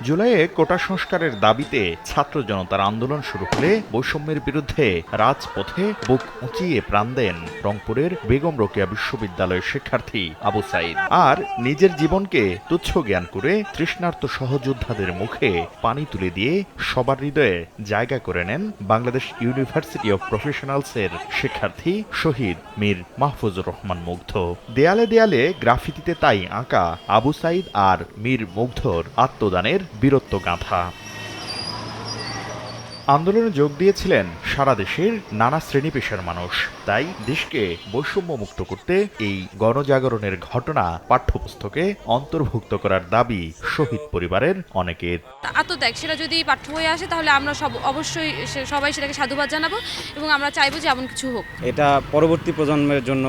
জুলাইয়ে কোটা সংস্কারের দাবিতে ছাত্র জনতার আন্দোলন শুরু হলে বৈষম্যের বিরুদ্ধে রাজপথে বুক উঁচিয়ে প্রাণ দেন রংপুরের বেগম রোকেয়া বিশ্ববিদ্যালয়ের শিক্ষার্থী আবু সাইদ। আর নিজের জীবনকে তুচ্ছ জ্ঞান করে তৃষ্ণার্ত সহযোদ্ধাদের মুখে পানি তুলে দিয়ে সবার হৃদয়ে জায়গা করে নেন বাংলাদেশ ইউনিভার্সিটি অব প্রফেশনালসের শিক্ষার্থী শহীদ মীর মাহফুজুর রহমান মুগ্ধ। দেয়ালে দেয়ালে গ্রাফিতিতে তাই আঁকা আবু সাইদ আর মীর মুগ্ধর আত্মদানের বীরত্ব গাঁথা। আন্দোলনে যোগ দিয়েছিলেন সারা দেশের নানা শ্রেণী পেশার মানুষ। তাই দেশকে বৈষম্য মুক্ত করতে এই গণজাগরণের ঘটনা পাঠ্যপুস্তকে অন্তর্ভুক্ত করার দাবি শহীদ পরিবারের অনেকের। আত্মত্যাগ সেটা যদি পাঠ্য বইয়ে আসে তাহলে আমরা অবশ্যই সবাই সেটাকে সাধুবাদ জানাবো এবং আমরা চাইবো যে এমন কিছু হোক। এটা পরবর্তী প্রজন্মের জন্য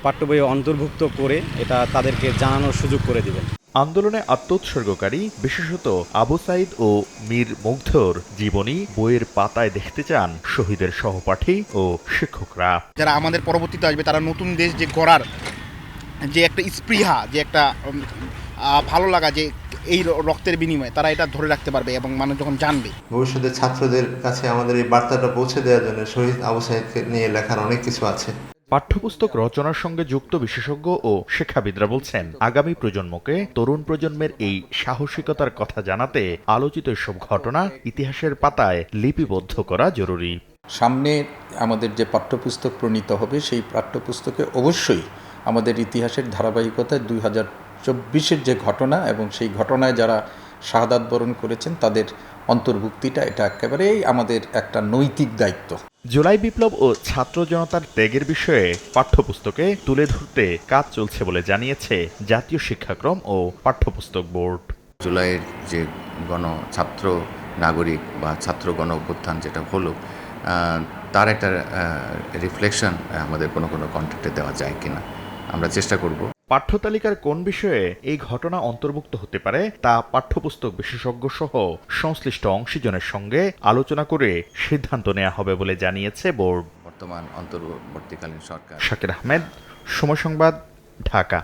পাঠ্য বইয়ে অন্তর্ভুক্ত করে এটা তাদেরকে জানানোর সুযোগ করে দিবেন। আন্দোলনে আত্মোৎসর্গকারী বিশেষত আবু সাইদ ও মীর মুগ্ধর জীবনী বইয়ের পাতায় দেখতে চান শহীদের সহপাঠী ও শিক্ষকরা। যারা আমাদের পরবর্তীতে আসবে তারা নতুন দেশ যে গড়ার যে একটা স্পৃহা, যে একটা ভালো লাগা, যে এই রক্তের বিনিময়ে তারা এটা ধরে রাখতে পারবে এবং মানুষ যখন জানবে। ভবিষ্যতে ছাত্রদের কাছে আমাদের এই বার্তাটা পৌঁছে দেওয়ার জন্য শহীদ আবু সাইদকে নিয়ে লেখার অনেক কিছু আছে। পাঠ্যপুস্তক রচনার সঙ্গে যুক্ত বিশেষজ্ঞ ও শিক্ষাবিদরা বলছেন, আগামী প্রজন্মকে তরুণ প্রজন্মের এই সাহসিকতার কথা জানাতে আলোচিত এসব ঘটনা ইতিহাসের পাতায় লিপিবদ্ধ করা জরুরি। সামনে আমাদের যে পাঠ্যপুস্তক প্রণীত হবে সেই পাঠ্যপুস্তকে অবশ্যই আমাদের ইতিহাসের ধারাবাহিকতায় 2024-এর যে ঘটনা এবং সেই ঘটনায় যারা শাহাদাত বরণ করেছেন তাদের অন্তর্ভুক্তিটা এটা একেবারেই আমাদের একটা নৈতিক দায়িত্ব। জুলাই বিপ্লব ও ছাত্র জনতার ত্যাগের বিষয়ে পাঠ্যপুস্তকে তুলে ধরতে কাজ চলছে বলে জানিয়েছে জাতীয় শিক্ষাক্রম ও পাঠ্যপুস্তক বোর্ড। জুলাইয়ের যে ছাত্র নাগরিক বা ছাত্র গণ অভ্যুত্থান যেটা হলো, তার একটা রিফ্লেকশন আমাদের কোনো কন্টেন্টে দেওয়া যায় কিনা আমরা চেষ্টা করব। পাঠ্যতালিকার কোন বিষয়ে এই ঘটনা অন্তর্ভুক্ত হতে পারে তা পাঠ্যপুস্তক বিশেষজ্ঞ সহ সংশ্লিষ্ট অংশীজনের সঙ্গে আলোচনা করে সিদ্ধান্ত নেওয়া হবে বলে জানিয়েছে বোর্ড। বর্তমান অন্তর্বর্তীকালীন সরকার। শাকির আহমেদ, সময় সংবাদ, ঢাকা।